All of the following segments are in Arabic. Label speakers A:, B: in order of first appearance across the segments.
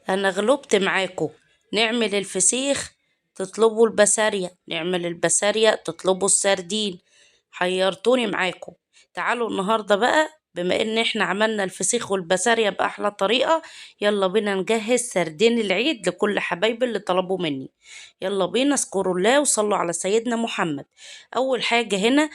A: انا غلبت معاكم. نعمل الفسيخ تطلبوا البسارية، نعمل البسارية تطلبوا السردين. حيرتوني معاكم. تعالوا النهاردة بقى، بما ان احنا عملنا الفسيخ والبسارية بأحلى طريقة، يلا بينا نجهز سردين العيد لكل حبايبي اللي طلبوا مني. يلا بينا، اذكروا الله وصلوا على سيدنا محمد. اول حاجة هنا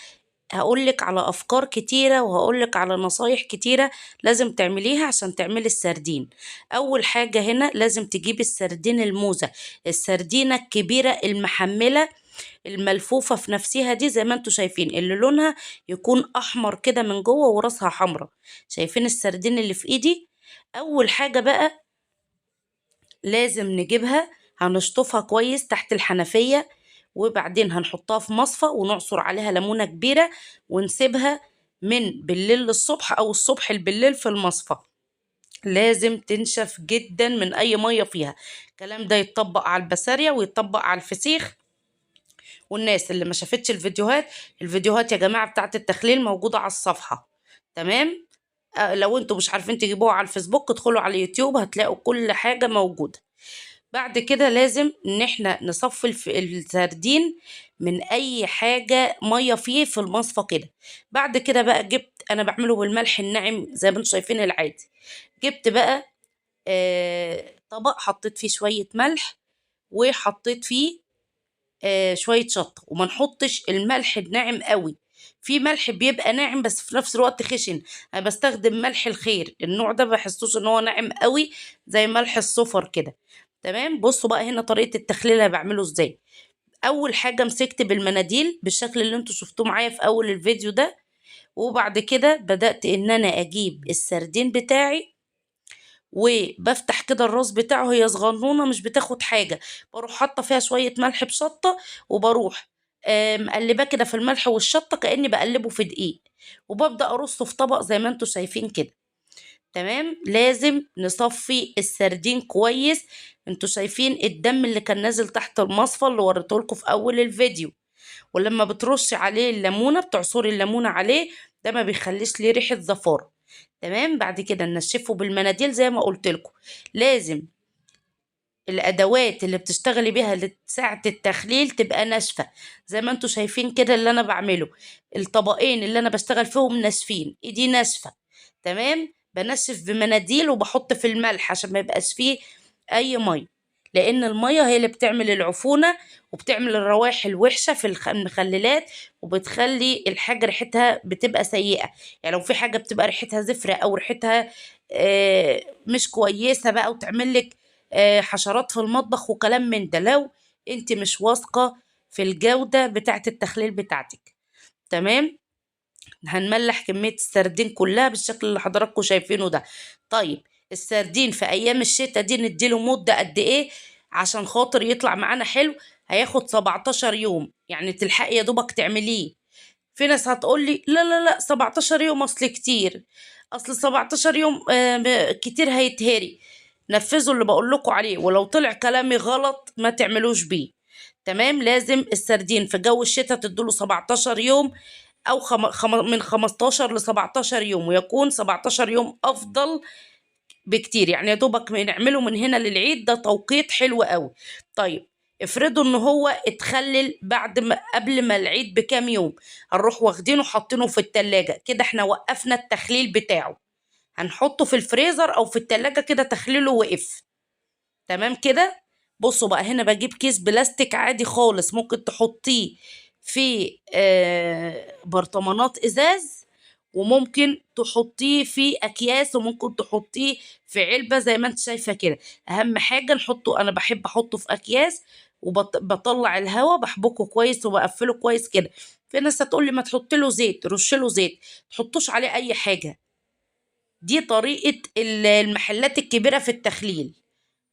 A: هقولك على أفكار كتيرة وهقولك على نصايح كتيرة لازم تعمليها عشان تعملي السردين. أول حاجة هنا لازم تجيبي السردين الموزة، السردينة الكبيرة المحملة الملفوفة في نفسها دي، زي ما انتوا شايفين اللي لونها يكون أحمر كده من جوه وراسها حمرا. شايفين السردين اللي في إيدي؟ أول حاجة بقى لازم نجيبها، هنشطفها كويس تحت الحنفية، وبعدين هنحطها في مصفى ونعصر عليها ليمونة كبيرة، ونسيبها من بالليل للصبح أو الصبح بالليل في المصفى. لازم تنشف جدا من أي مية فيها. الكلام ده يتطبق على البسارية ويتطبق على الفسيخ. والناس اللي ما شافتش الفيديوهات يا جماعة بتاعت التخليل موجودة على الصفحة. تمام. لو انتوا مش عارفين تجيبوها على الفيسبوك ادخلوا على اليوتيوب هتلاقوا كل حاجة موجودة. بعد كده لازم ان احنا نصفي السردين من اي حاجة مية فيه في المصفى كده. بعد كده بقى انا بعمله بالملح الناعم زي ما انتم شايفين العادي. جبت بقى طبق حطيت فيه شوية ملح، وحطيت فيه شوية شطة، وما نحطش الملح الناعم قوي. في ملح بيبقى ناعم بس في نفس الوقت خشن. انا بستخدم ملح الخير، النوع ده بحسوش ان هو ناعم قوي زي ملح الصفر كده. تمام. بصوا بقى هنا طريقة التخليل انا بعمله ازاي. اول حاجة مسكت بالمناديل بالشكل اللي انتوا شفتوه معايا في اول الفيديو ده، وبعد كده بدأت ان انا اجيب السردين بتاعي وبفتح كده الراس بتاعه، هي صغنونة مش بتاخد حاجة. بروح حاطة فيها شوية ملح بشطة، وبروح مقلباه كده في الملح والشطة كأني بقلبه في دقيق، وببدأ أرصه في طبق زي ما انتوا شايفين كده. تمام. لازم نصفي السردين كويس. انتوا شايفين الدم اللي كان نازل تحت المصفى اللي وريتهولكوا في أول الفيديو. ولما بترش عليه الليمونة، بتعصري الليمونة عليه، ده ما بيخليش ليه ريحة زفارة. تمام. بعد كده ننشفه بالمناديل زي ما قلت لكم. لازم الادوات اللي بتشتغلي بيها لساعة التخليل تبقى ناشفة زي ما انتوا شايفين كده اللي انا بعمله. الطبقين اللي انا بشتغل فيهم ناشفين، ايدي ناشفة. تمام. بنشف بمناديل وبحط في الملح عشان ما يبقاش فيه اي مية، لان المية هي اللي بتعمل العفونة وبتعمل الروائح الوحشة في المخللات، وبتخلي الحاجة ريحتها بتبقى سيئة. يعني لو في حاجة بتبقى ريحتها زفرة او ريحتها مش كويسة بقى، وتعمل لك حشرات في المطبخ وكلام من ده، لو انت مش واثقة في الجودة بتاعة التخليل بتاعتك. تمام. هنملح كمية السردين كلها بالشكل اللي حضراتكم شايفينه ده. طيب، السردين في ايام الشتاء دي نديله مدة قد ايه عشان خاطر يطلع معانا حلو؟ هياخد 17 يوم، يعني تلحقي يا دوبك تعمليه. في ناس هتقولي لا لا لا 17 يوم اصل كتير، اصل 17 يوم كتير هيتهري. نفذوا اللي بقول لكم عليه، ولو طلع كلامي غلط ما تعملوش بيه. تمام. لازم السردين في جو الشتاء تدوله 17 يوم، او من 15 ل 17 يوم، ويكون 17 يوم افضل بكتير. يعني يا دوبك نعمله من هنا للعيد، ده توقيت حلو قوي. طيب، افرضوا ان هو اتخلل بعد ما قبل ما العيد بكام يوم، هنروح واخدينه حاطينه في التلاجة كده، احنا وقفنا التخليل بتاعه. هنحطه في الفريزر او في التلاجة كده تخليله وقف. تمام كده. بصوا بقى هنا بجيب كيس بلاستيك عادي خالص، ممكن تحطيه في برطمانات ازاز، وممكن تحطيه في اكياس، وممكن تحطيه في علبة زي ما انت شايفة كده. اهم حاجة نحطه، انا بحب احطه في اكياس، وبطلع الهواء بحبكه كويس وبقفله كويس كده. في ناس هتقول لي ما تحط له زيت، رش له زيت، تحطوش عليه اي حاجة. دي طريقة المحلات الكبيرة في التخليل.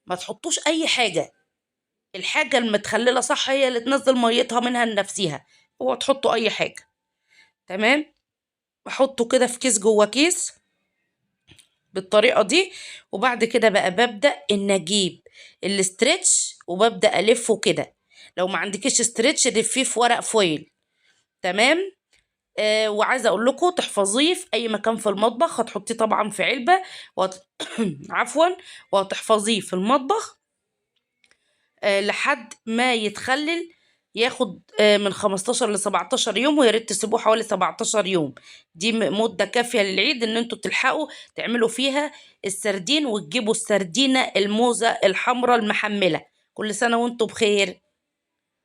A: ما تحطوش اي حاجة. الحاجة المتخللة صح هي اللي تنزل ميتها منها لنفسها. هو تحطوا اي حاجة. تمام. بحطه كده في كيس جوه كيس بالطريقة دي. وبعد كده بقى ببدأ ان اجيب الاسترتش وببدأ الفه كده. لو ما عندكش استرتش لفيه في ورق فويل. تمام. وعايزة اقول لكم تحفظيه في اي مكان في المطبخ. هتحطيه طبعا في علبة عفوا، وهتحفظيه في المطبخ لحد ما يتخلل، ياخد من 15 ل 17 يوم، ويا ريت تسيبوه حوالي 17 يوم. دي مدة كافية للعيد ان انتوا تلحقوا تعملوا فيها السردين، وتجيبوا السردينة الموزة الحمراء المحملة. كل سنة وانتوا بخير.